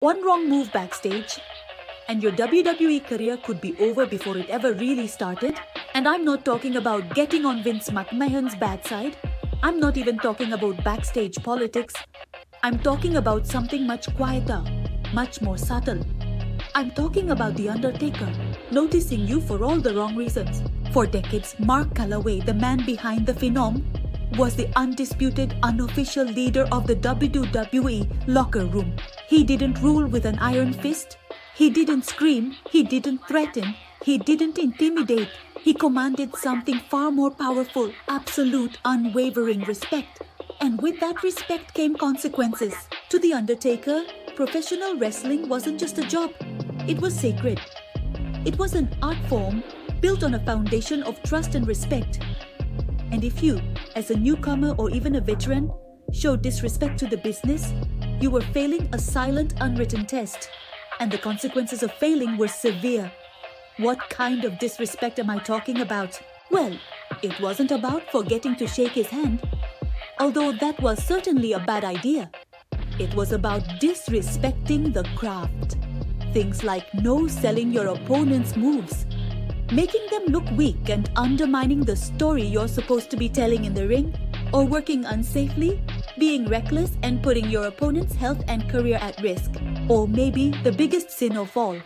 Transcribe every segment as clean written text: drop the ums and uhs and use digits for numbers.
One wrong move backstage, and your WWE career could be over before it ever really started. And I'm not talking about getting on Vince McMahon's bad side. I'm not even talking about backstage politics. I'm talking about something much quieter, much more subtle. I'm talking about the Undertaker, noticing you for all the wrong reasons. For decades, Mark Calloway, the man behind the Phenom, was the undisputed, unofficial leader of the WWE locker room. He didn't rule with an iron fist. He didn't scream. He didn't threaten. He didn't intimidate. He commanded something far more powerful, absolute, unwavering respect. And with that respect came consequences. To The Undertaker, professional wrestling wasn't just a job. It was sacred. It was an art form built on a foundation of trust and respect. And if you, as a newcomer or even a veteran, showed disrespect to the business, you were failing a silent, unwritten test. And the consequences of failing were severe. What kind of disrespect am I talking about? Well, it wasn't about forgetting to shake his hand, although that was certainly a bad idea. It was about disrespecting the craft. Things like no selling your opponent's moves, making them look weak and undermining the story you're supposed to be telling in the ring, or working unsafely, being reckless and putting your opponent's health and career at risk. Or maybe the biggest sin of all,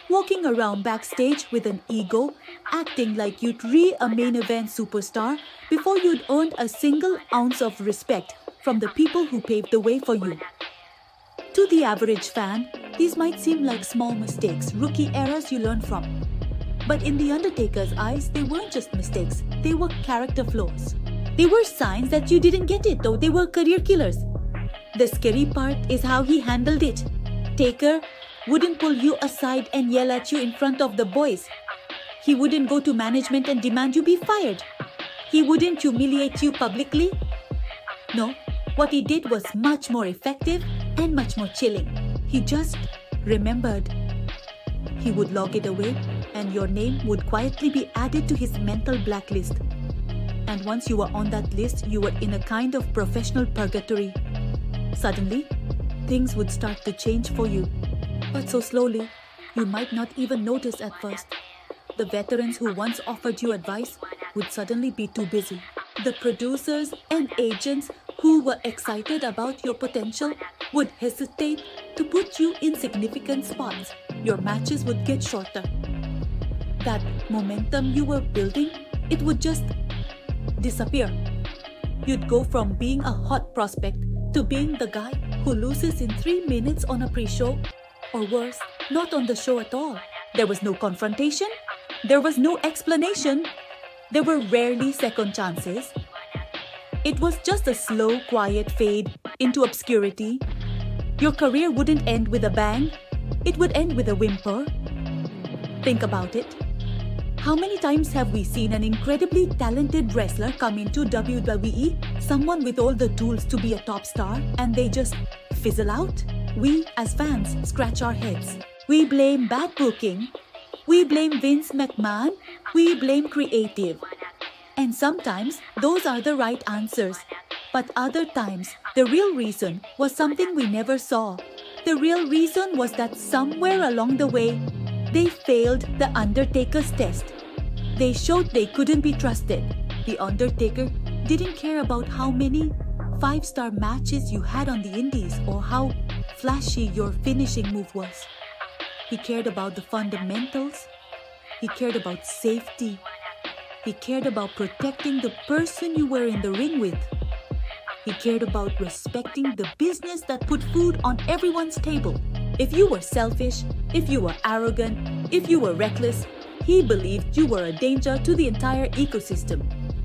walking around backstage with an ego, acting like you'd a main event superstar before you'd earned a single ounce of respect from the people who paved the way for you. To the average fan, these might seem like small mistakes, rookie errors you learn from. But in The Undertaker's eyes, they weren't just mistakes, they were character flaws. They were signs that you didn't get it, though they were career killers. The scary part is how he handled it. Taker wouldn't pull you aside and yell at you in front of the boys. He wouldn't go to management and demand you be fired. He wouldn't humiliate you publicly. No, what he did was much more effective and much more chilling. He just remembered. He would log it away, and your name would quietly be added to his mental blacklist. And once you were on that list, you were in a kind of professional purgatory. Suddenly, things would start to change for you. But so slowly, you might not even notice at first. The veterans who once offered you advice would suddenly be too busy. The producers and agents who were excited about your potential would hesitate to put you in significant spots. Your matches would get shorter. That momentum you were building, it would just disappear. You'd go from being a hot prospect to being the guy who loses in 3 minutes on a pre-show, or worse, not on the show at all. There was no confrontation. There was no explanation. There were rarely second chances. It was just a slow, quiet fade into obscurity. Your career wouldn't end with a bang. It would end with a whimper. Think about it. How many times have we seen an incredibly talented wrestler come into WWE, someone with all the tools to be a top star, and they just fizzle out? We, as fans, scratch our heads. We blame bad booking. We blame Vince McMahon. We blame creative. And sometimes, those are the right answers. But other times, the real reason was something we never saw. The real reason was that somewhere along the way, they failed the Undertaker's test. They showed they couldn't be trusted. The Undertaker didn't care about how many 5-star matches you had on the indies or how flashy your finishing move was. He cared about the fundamentals. He cared about safety. He cared about protecting the person you were in the ring with. He cared about respecting the business that put food on everyone's table. If you were selfish, if you were arrogant, if you were reckless, he believed you were a danger to the entire ecosystem.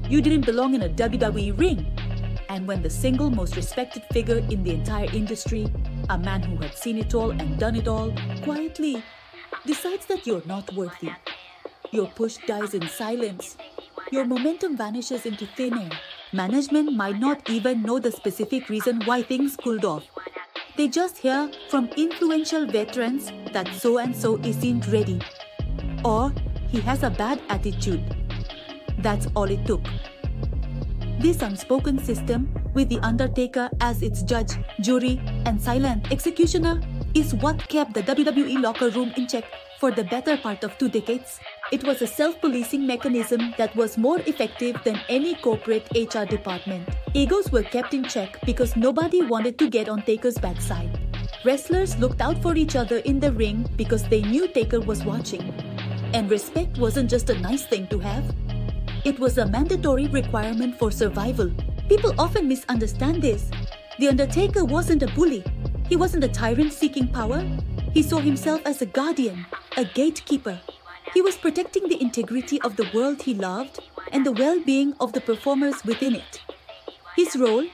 You didn't belong in a WWE ring. And when the single most respected figure in the entire industry, a man who had seen it all and done it all, quietly decides that you're not worthy, your push dies in silence. Your momentum vanishes into thin air. Management might not even know the specific reason why things cooled off. They just hear from influential veterans that so-and-so isn't ready. Or he has a bad attitude. That's all it took. This unspoken system, with The Undertaker as its judge, jury, and silent executioner, is what kept the WWE locker room in check for the better part of 2 decades. It was a self-policing mechanism that was more effective than any corporate HR department. Egos were kept in check because nobody wanted to get on Taker's backside. Wrestlers looked out for each other in the ring because they knew Taker was watching. And respect wasn't just a nice thing to have. It was a mandatory requirement for survival. People often misunderstand this. The Undertaker wasn't a bully. He wasn't a tyrant seeking power. He saw himself as a guardian, a gatekeeper. He was protecting the integrity of the world he loved and the well-being of the performers within it. His role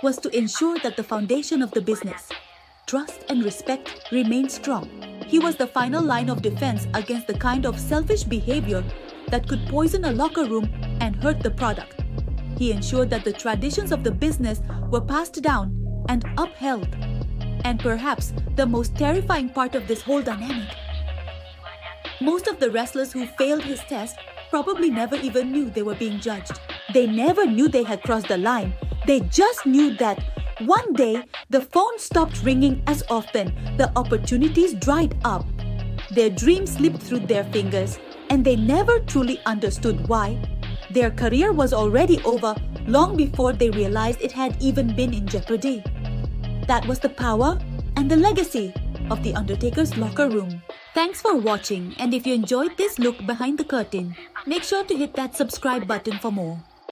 was to ensure that the foundation of the business, trust and respect, remained strong. He was the final line of defense against the kind of selfish behavior that could poison a locker room and hurt the product. He ensured that the traditions of the business were passed down and upheld. And perhaps the most terrifying part of this whole dynamic, most of the wrestlers who failed his test probably never even knew they were being judged. They never knew they had crossed the line. They just knew that one day the phone stopped ringing as often, the opportunities dried up, their dreams slipped through their fingers, and they never truly understood why. Their career was already over long before they realized it had even been in jeopardy. That was the power and the legacy of the Undertaker's locker room. Thanks for watching, and if you enjoyed this look behind the curtain, make sure to hit that subscribe button for more.